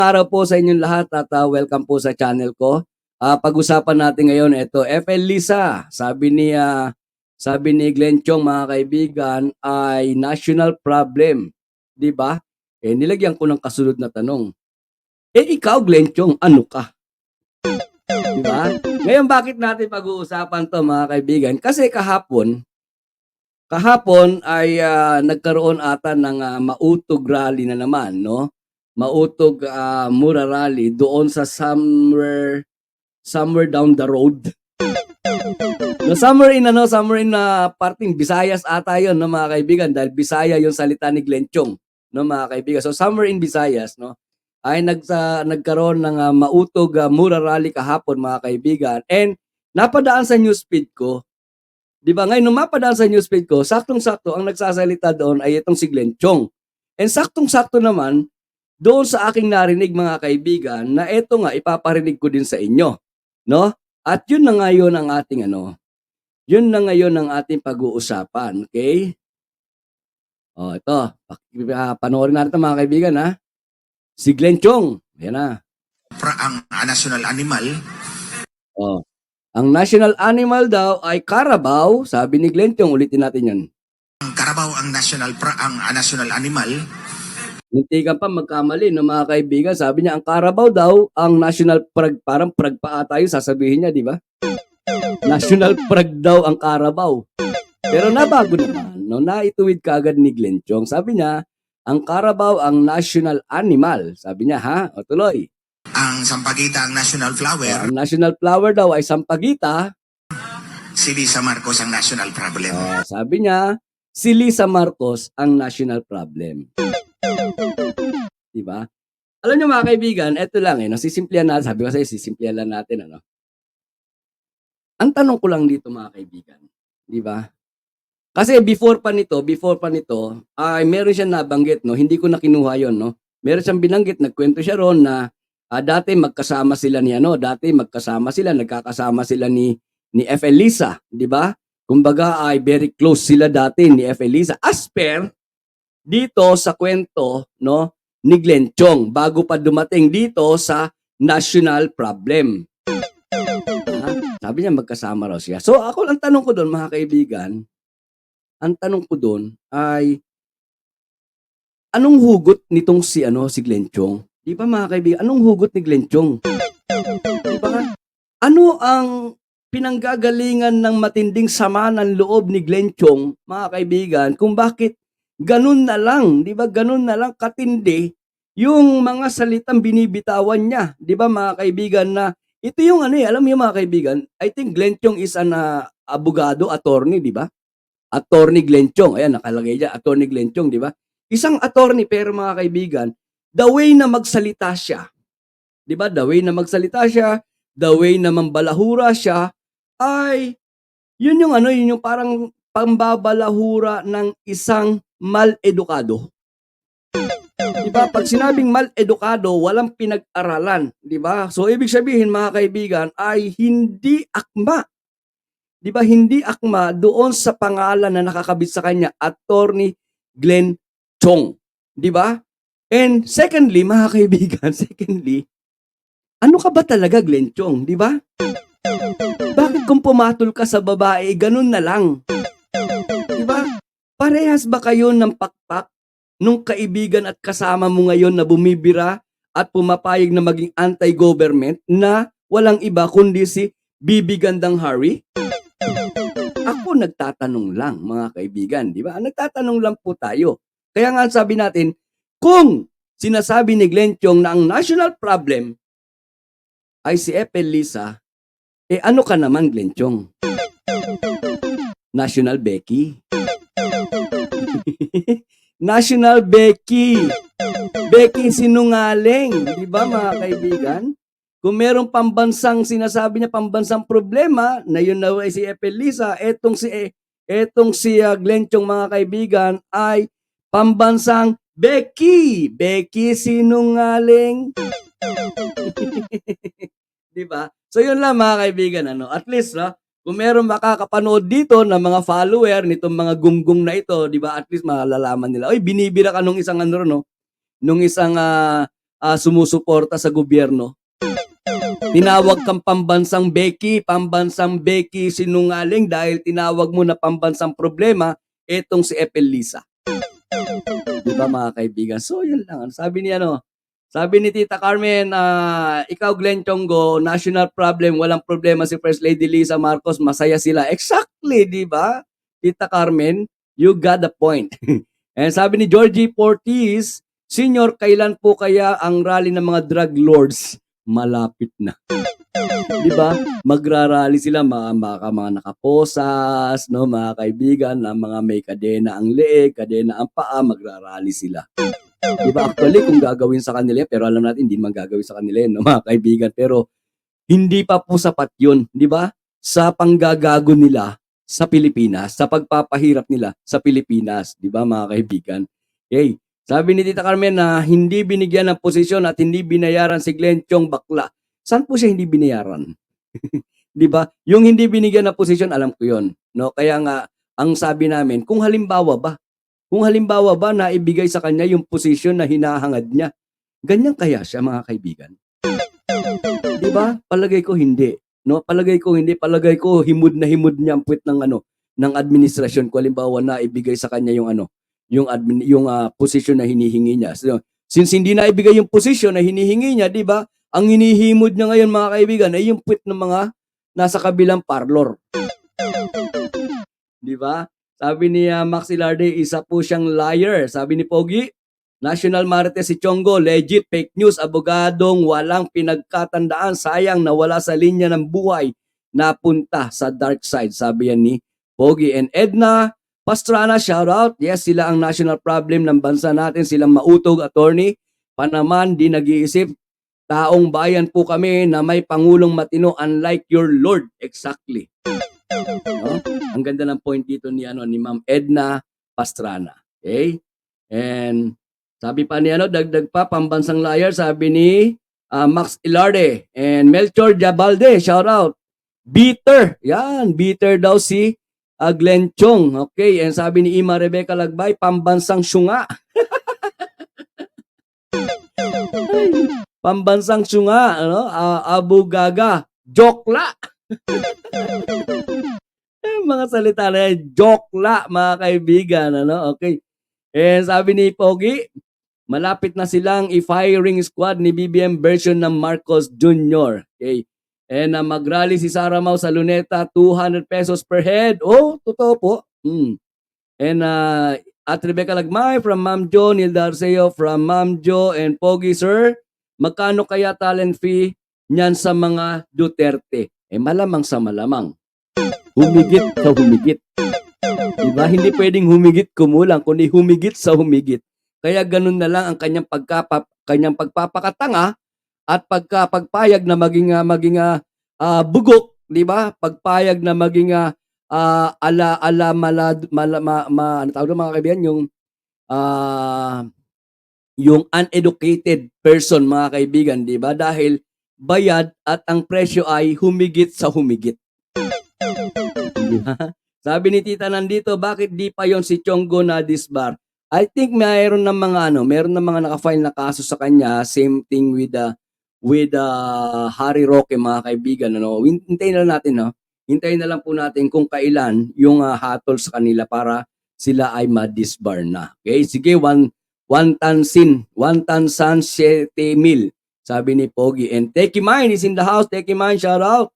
Araw po sa inyong lahat at welcome po sa channel ko. Pag-usapan natin ngayon ito, FL Lisa. Sabi ni Glenn Chong, mga kaibigan, ay national problem, 'di ba? Nilagyan ko ng kasunod na tanong. Ikaw Glenn Chong, ano ka? 'Di ba? Ngayon bakit natin pag-uusapan 'to, mga kaibigan? Kasi kahapon ay nagkaroon ata ng mautog rally na naman, no? Mautog mura rally doon sa somewhere down the road. No, somewhere in parting Visayas ata 'yon, no, mga kaibigan, dahil Bisaya yung salita ni Glenn Chong, no, mga kaibigan. So somewhere in Visayas, no, ay nagkaroon ng mautog mura rally kahapon, mga kaibigan. And napadaan sa newsfeed ko, 'di ba? Ngayon nung mapadaan sa newsfeed ko, saktong-sakto ang nagsasalita doon ay itong si Glenn Chong. And saktong-sakto naman doon sa aking narinig, mga kaibigan, na eto nga ipaparinig ko din sa inyo, no? At yun na ngayon ang ating yun na ngayon ang ating pag-uusapan, okay? Ito, panoorin natin mga kaibigan, ha? Si Glenn Chong, yan na. Ang national animal. Ang national animal daw ay Carabao, sabi ni Glenn Chong, ulitin natin yan. Ang Carabao ang national animal. Hindi ka pa magkamali, no, mga kaibigan. Sabi niya, ang Carabao daw, ang national prag, parang prag pa tayo, sasabihin niya, di ba? National prag daw ang Carabao. Pero nabago naman, no, naituwid kaagad ni Glenn Chong. Sabi niya, ang Carabao ang national animal. Sabi niya, ha? O tuloy. Ang sampagita ang national flower. Ang national flower daw ay sampagita. Si Lisa Marcos ang national problem. Sabi niya, si Lisa Marcos ang national problem. Diba? Alam niyo, mga kaibigan, eto lang nasisimplihan natin. Sabi ko sa'yo, sisimplihan lang natin, ano? Ang tanong ko lang dito, mga kaibigan, di ba? Kasi before pa nito, ay meron siyang nabanggit, no? Hindi ko na kinuha 'yon, no? Meron siyang binanggit, nagkwento siya ron na dati magkasama sila nagkakasama sila ni FL Lisa, di ba? Kumbaga ay very close sila dati ni FL Lisa. As per dito sa kwento, no, ni Glenn Chong bago pa dumating dito sa national problem. Sabi niya magkasama raw siya. So ako, ang tanong ko doon, mga kaibigan, ay anong hugot nitong si Glenn Chong? Di ba, mga kaibigan, anong hugot ni Glenn Chong? Di ba? Ano ang pinanggagalingan ng matinding sama ng loob ni Glenn Chong, mga kaibigan, kung bakit ganun na lang, di ba, ganun na lang katindi yung mga salitang binibitawan niya, di ba, mga kaibigan, na ito yung alam niyo, mga kaibigan, I think Glenn Chong is an abogado, attorney, di ba? Attorney Glenn Chong, ayan, nakalagay dyan, attorney Glenn Chong, di ba? Isang attorney, pero mga kaibigan, the way na magsalita siya, di ba, the way na magsalita siya, the way na mambalahura siya, ay, yun yung parang pambabalahura ng isang mal-edukado. Diba? Pag sinabing mal-edukado, walang pinag-aralan, di ba? So ibig sabihin, mga kaibigan, ay hindi akma. Di ba? Hindi akma doon sa pangalan na nakakabit sa kanya, Attorney Glenn Chong, di ba? And secondly, mga kaibigan, ano ka ba talaga, Glenn Chong, di ba? Bakit kung pumatol ka sa babae, ganun na lang? Di ba? Parehas ba kayo ng pakpak nung kaibigan at kasama mo ngayon na bumibira at pumapayag na maging anti-government na walang iba kundi si Bibi Gandang Harry? Ako nagtatanong lang, mga kaibigan, di ba? Nagtatanong lang po tayo. Kaya nga sabi natin, kung sinasabi ni Glenn Chong na ang national problem ay si FL Lisa, ano ka naman, Glenn Chong? National Becky. National Becky. Becky sinungaling. Di ba, mga kaibigan? Kung merong pambansang sinasabi niya, pambansang problema, na yun na ay si FL Lisa, etong si Glenn Chong, mga kaibigan, ay pambansang Becky. Becky sinungaling. Di ba? So yun lang, mga kaibigan, at least, kung meron makakapanood dito ng mga follower nitong mga gunggong na ito, di ba, at least malalaman nila, oy, binibira ka nung isang nung isang sumusuporta sa gobyerno. Tinawag kang pambansang Becky sinungaling dahil tinawag mo na pambansang problema etong si Epelisa. Di ba mga kaibigan? So yun lang. Sabi ni Tita Carmen, ikaw Glenn Chongo, national problem, walang problema si First Lady Lisa Marcos, masaya sila. Exactly, di ba? Tita Carmen, you got the point. And sabi ni Georgie Portis, Senior, kailan po kaya ang rally ng mga drug lords? Malapit na. Di ba? Magrarally sila, mga nakaposas, no, mga kaibigan, na mga may kadena ang leeg, kadena ang paa, magrarally sila. Di ba? Actually, kung gagawin sa kanila, pero alam natin, hindi man gagawin sa kanila, no, mga kaibigan. Pero, hindi pa po sapat yun, di ba? Sa panggagago nila sa Pilipinas, sa pagpapahirap nila sa Pilipinas, di ba, mga kaibigan? Okay. Sabi ni Tita Carmen na hindi binigyan ng posisyon at hindi binayaran si Glenn Chong bakla. Saan po siya hindi binayaran? Di ba? Yung hindi binigyan ng posisyon, alam ko yun. No? Kaya nga, ang sabi namin, kung halimbawa ba na ibigay sa kanya yung posisyon na hinahangad niya, ganyan kaya siya, mga kaibigan? Di ba? Palagay ko hindi. No? Palagay ko himod niya ang puwet ng administrasyon kung halimbawa na ibigay sa kanya yung posisyon na hinihingi niya. So, since hindi na ibigay yung posisyon na hinihingi niya, di ba? Ang hinihimod niya ngayon, mga kaibigan, ay yung puwet ng mga nasa kabilang parlor. Di ba? Sabi ni Max Ilarde, isa po siyang liar. Sabi ni Pogi, National Marites si Chongo, legit fake news, abogadong walang pinagkatandaan, sayang nawala sa linya ng buhay, napunta sa dark side. Sabi yan ni Pogi. And Edna Pastrana, shout out. Yes, sila ang national problem ng bansa natin. Silang mautog, attorney. Panaman, di nag-iisip. Taong bayan po kami na may Pangulong matino unlike your Lord. Exactly. No? Ang ganda ng point dito ni Ma'am Edna Pastrana. Okay? And sabi pa ni dagdag pa, pambansang liar, sabi ni Max Ilarde. And Melchor Jabalde, shout out. Bitter. Yan, bitter daw si Glenn Chong. Okay, and sabi ni Ima Rebecca Lagbay, pambansang syunga. Pambansang syunga, Abu Gaga, jokla. Mga salita na yan, jokla, mga kaibigan, okay. And sabi ni Pogi, malapit na silang i-firing squad ni BBM version ng Marcos Jr. Okay. And mag-rally si Sara Mau sa Luneta, 200 pesos per head. Oh, totoo po. And at Rebecca Lagmay from Ma'am Jo, Nilda Arceo from Ma'am Jo and Pogi, sir, magkano kaya talent fee niyan sa mga Duterte? Malamang sa malamang. Humigit sa humigit. Diba? Hindi pwedeng humigit kumulang, kundi humigit sa humigit. Kaya ganun na lang ang kanyang pagpapakatanga at pagpayag na maging bugok, di ba? Pagpayag na maging ano tawag mga kaibigan, yung uneducated person, mga kaibigan, di ba? Dahil bayad at ang presyo ay humigit sa humigit. Sabi ni Tita nandito, bakit di pa yon si Chongo na disbar? I think mayroon ng mga naka-file na kaso sa kanya, same thing with Harry Roque, mga kaibigan, Hintayin na natin, Hintayin na lang po natin kung kailan yung hatol sa kanila para sila ay ma-disbar na. Okay? Sige, one tansan 7,000. Sabi ni Pogi. And Teki Mine is in the house. Teki Mine, shout out.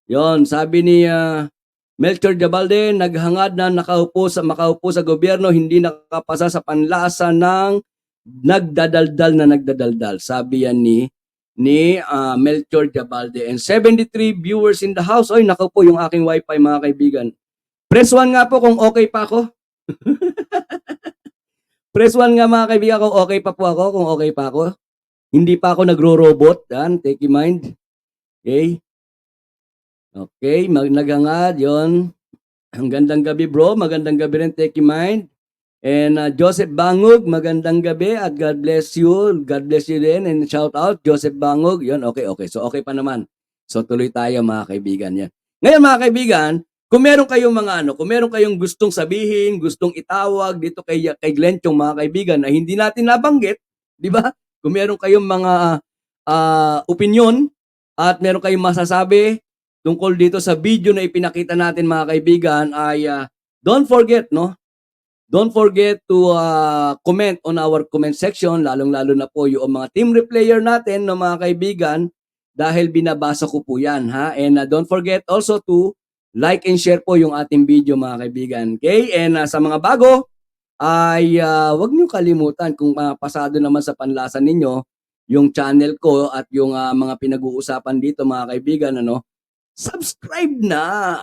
Yon, sabi ni Melchor Jabalde, naghangad na makaupo sa gobyerno, hindi nakapasa sa panlasa ng nagdadaldal. Sabi yan ni Melchor Jabalde. And 73 viewers in the house. Oy, naku po yung aking wifi, mga kaibigan. Press 1 nga po kung okay pa ako. Press 1 nga, mga kaibigan, kung okay pa po ako, kung okay pa ako. Hindi pa ako nagro-robot. Yan, take in mind. Okay. Okay, naghangad, yon. Ang gandang gabi, bro. Magandang gabi rin, take in mind. And Joseph Bangog, magandang gabi at God bless you. God bless you din. And shout out, Joseph Bangog. Yon, okay. So, okay pa naman. So, tuloy tayo, mga kaibigan. Yan. Ngayon, mga kaibigan, kung meron kayong gustong sabihin, gustong itawag dito kay Glenn Chong, mga kaibigan, na hindi natin nabanggit, di ba? Kung meron kayong mga opinion at meron kayong masasabi tungkol dito sa video na ipinakita natin mga kaibigan ay don't forget, no? Don't forget to comment on our comment section, lalong-lalo na po yung mga team replayer natin, no, mga kaibigan, dahil binabasa ko po yan, ha? And don't forget also to like and share po yung ating video, mga kaibigan. Okay? And sa mga bago, ay wag niyo kalimutan kung pasado naman sa panlasa ninyo yung channel ko at yung mga pinag-uusapan dito, mga kaibigan, ano? Subscribe na!